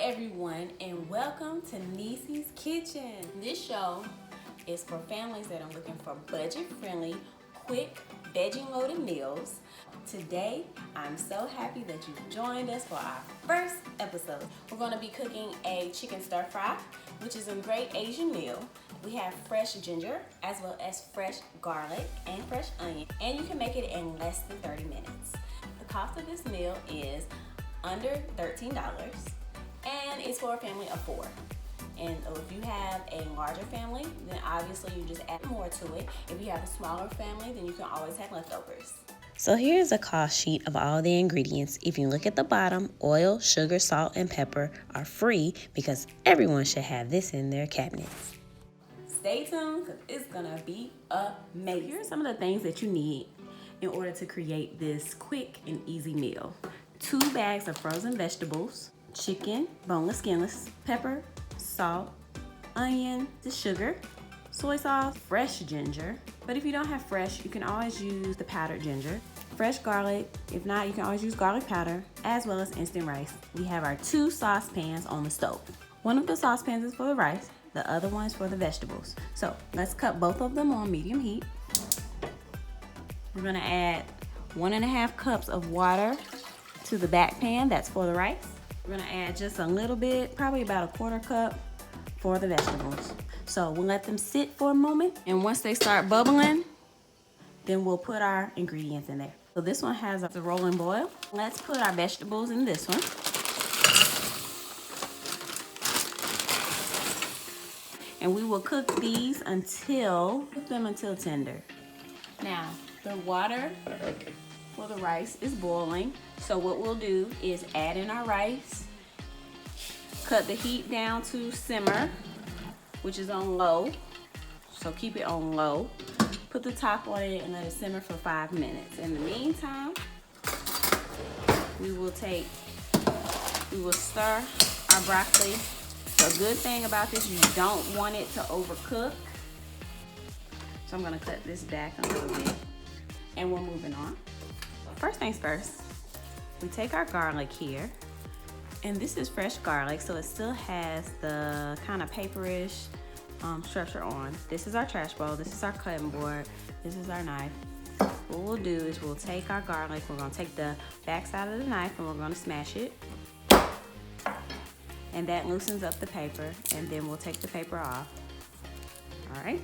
everyone, and welcome to Neci's Kitchen. This show is for families that are looking for budget-friendly, quick, veggie-loaded meals. Today, I'm so happy that you've joined us for our first episode. We're going to be cooking a chicken stir-fry, which is a great Asian meal. We have fresh ginger, as well as fresh garlic and fresh onion, and you can make it in less than 30 minutes. The cost of this meal is under $13, and it's for a family of 4. And if you have a larger family, then obviously you just add more to it. If you have a smaller family, then you can always have leftovers. So here's a cost sheet of all the ingredients. If you look at the bottom, oil, sugar, salt, and pepper are free because everyone should have this in their cabinets. Stay tuned because it's gonna be amazing. Here are some of the things that you need in order to create this quick and easy meal. 2 bags of frozen vegetables, chicken, boneless, skinless, pepper, salt, onion, the sugar, soy sauce, fresh ginger. But if you don't have fresh, you can always use the powdered ginger. Fresh garlic. If not, you can always use garlic powder, as well as instant rice. We have our 2 saucepans on the stove. One of the saucepans is for the rice, the other one is for the vegetables. So let's cut both of them on medium heat. We're gonna add 1.5 cups of water to the back pan, that's for the rice. We're gonna add just a little bit, probably about 1/4 cup for the vegetables. So we'll let them sit for a moment, and once they start bubbling, then we'll put our ingredients in there. So this one has a rolling boil. Let's put our vegetables in this one. And we will cook these until tender. Now, the water for the rice is boiling. So what we'll do is add in our rice, cut the heat down to simmer, which is on low. So keep it on low. Put the top on it and let it simmer for 5 minutes. In the meantime, we will stir our broccoli. The good thing about this, you don't want it to overcook. So I'm gonna cut this back a little bit, and we're moving on. First things first, we take our garlic here, and this is fresh garlic, so it still has the kind of paperish structure on. This is our trash bowl, this is our cutting board, this is our knife. What we'll do is we'll take our garlic, we're gonna take the back side of the knife and we're gonna smash it. And that loosens up the paper, and then we'll take the paper off. All right,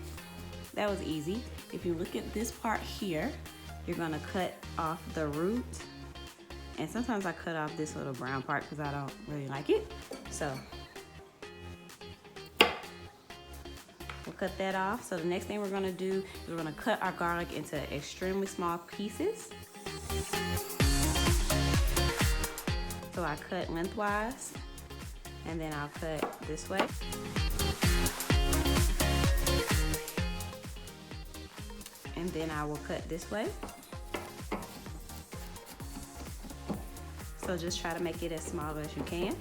that was easy. If you look at this part here, you're gonna cut off the root. And sometimes I cut off this little brown part because I don't really like it. So we'll cut that off. So the next thing we're gonna do is we're gonna cut our garlic into extremely small pieces. So I cut lengthwise, and then I'll cut this way. And then I will cut this way. So just try to make it as small as you can.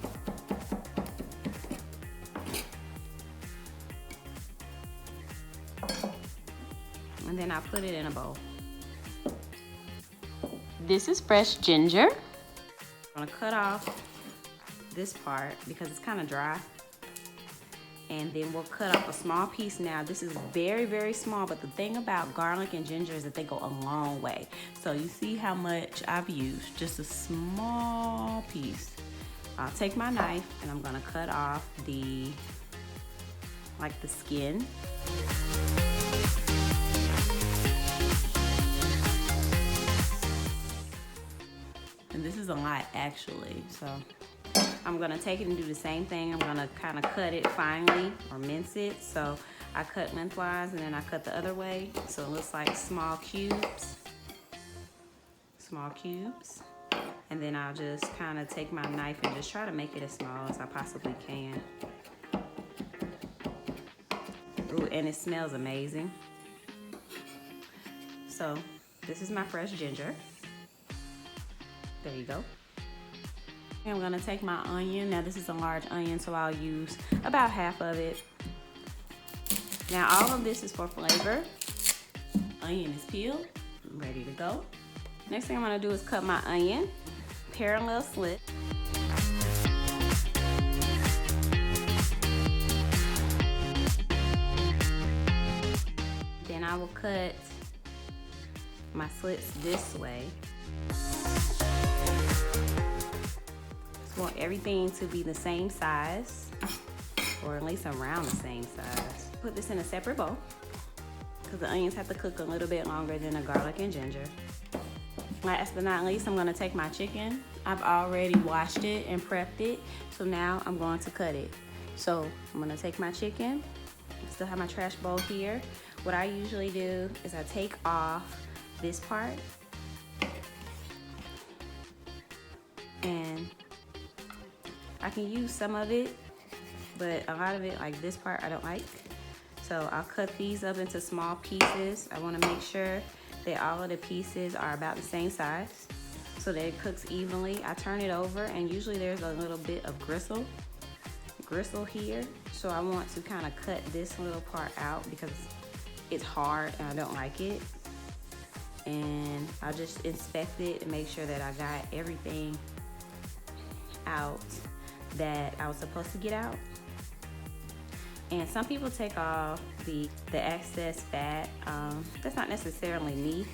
And then I put it in a bowl. This is fresh ginger. I'm gonna cut off this part because it's kind of dry. And then we'll cut off a small piece. Now this is very, very small, but the thing about garlic and ginger is that they go a long way. So you see how much I've used, just a small piece. I'll take my knife and I'm gonna cut off the skin. And this is a lot actually, so I'm gonna take it and do the same thing. I'm gonna kind of cut it finely or mince it. So I cut lengthwise and then I cut the other way. So it looks like small cubes. Small cubes. And then I'll just kind of take my knife and just try to make it as small as I possibly can. Ooh, and it smells amazing. So this is my fresh ginger. There you go. I'm gonna take my onion. Now this is a large onion, so I'll use about half of it. Now all of this is for flavor. Onion is peeled, ready to go. Next thing I'm gonna do is cut my onion, parallel slit. I will cut my slits this way. Just want everything to be the same size, or at least around the same size. Put this in a separate bowl because the onions have to cook a little bit longer than the garlic and ginger. Last but not least, I'm gonna take my chicken. I've already washed it and prepped it, so now I'm going to cut it. So I'm gonna take my chicken. I still have my trash bowl here. What I usually do is I take off this part, and I can use some of it, but a lot of it, like this part, I don't like. So I'll cut these up into small pieces. I wanna make sure that all of the pieces are about the same size so that it cooks evenly. I turn it over, and usually there's a little bit of gristle here. So I want to kind of cut this little part out because it's hard and I don't like it. And I'll just inspect it and make sure that I got everything out that I was supposed to get out. And some people take off the excess fat. That's not necessarily me,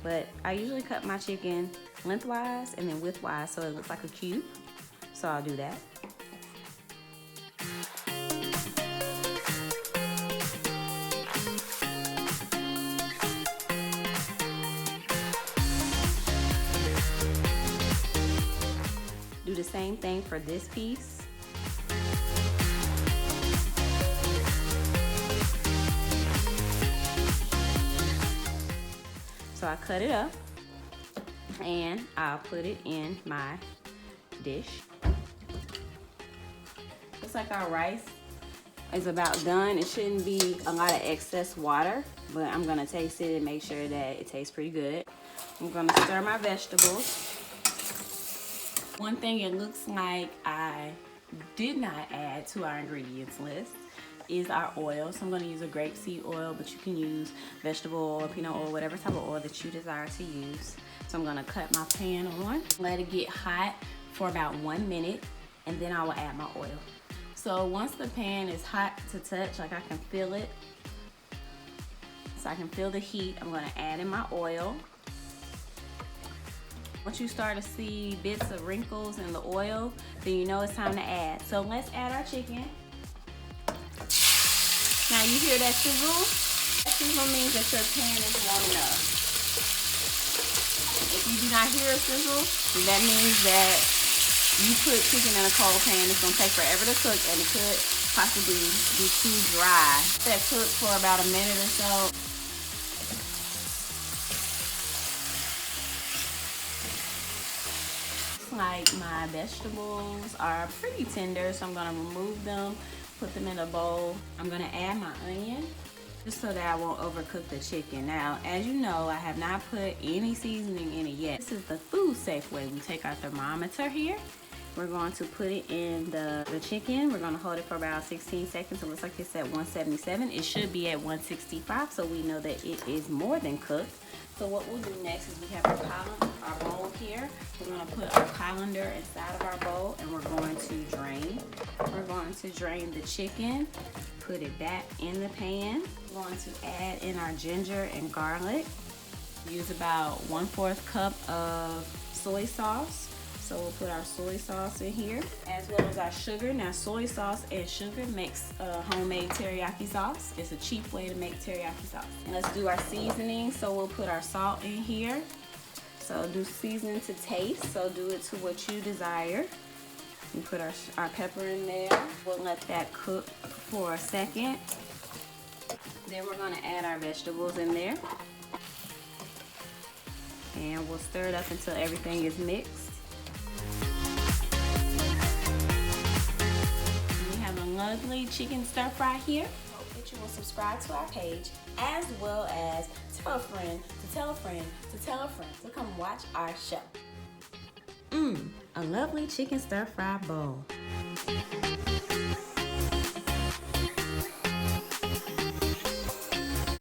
but I usually cut my chicken lengthwise and then widthwise so it looks like a cube. So I'll do that. Do the same thing for this piece. So I cut it up and I'll put it in my dish. Looks like our rice is about done. It shouldn't be a lot of excess water, but I'm gonna taste it and make sure that it tastes pretty good. I'm gonna stir my vegetables. One thing it looks like I did not add to our ingredients list is our oil. So I'm going to use a grapeseed oil, but you can use vegetable oil, peanut oil, whatever type of oil that you desire to use. So I'm going to cut my pan on, let it get hot for about 1 minute, and then I will add my oil. So once the pan is hot to touch, like I can feel it, so I can feel the heat, I'm going to add in my oil. Once you start to see bits of wrinkles in the oil, then you know it's time to add. So let's add our chicken. Now you hear that sizzle? That sizzle means that your pan is warming up. If you do not hear a sizzle, then that means that you put chicken in a cold pan. It's gonna take forever to cook, and it could possibly be too dry. That cook for about a minute or so. Like my vegetables are pretty tender, so I'm gonna remove them, put them in a bowl. I'm gonna add my onion just so that I won't overcook the chicken. Now, as you know, I have not put any seasoning in it yet. This is the food safe way. We take our thermometer here. We're going to put it in the chicken. We're gonna hold it for about 16 seconds. It looks like it's at 177. It should be at 165, so we know that it is more than cooked. So what we'll do next is we have our bowl here. We're gonna put our colander inside of our bowl, and we're going to drain. We're going to drain the chicken, put it back in the pan. We're going to add in our ginger and garlic. Use about 1/4 cup of soy sauce. So we'll put our soy sauce in here, as well as our sugar. Now, soy sauce and sugar makes a homemade teriyaki sauce. It's a cheap way to make teriyaki sauce. And let's do our seasoning. So we'll put our salt in here. So do seasoning to taste. So do it to what you desire. We put our pepper in there. We'll let that cook for a second. Then we're gonna add our vegetables in there. And we'll stir it up until everything is mixed. Lovely chicken stir fry here. Hope that you will subscribe to our page, as well as tell a friend to tell a friend to tell a friend to come watch our show. A lovely chicken stir fry bowl.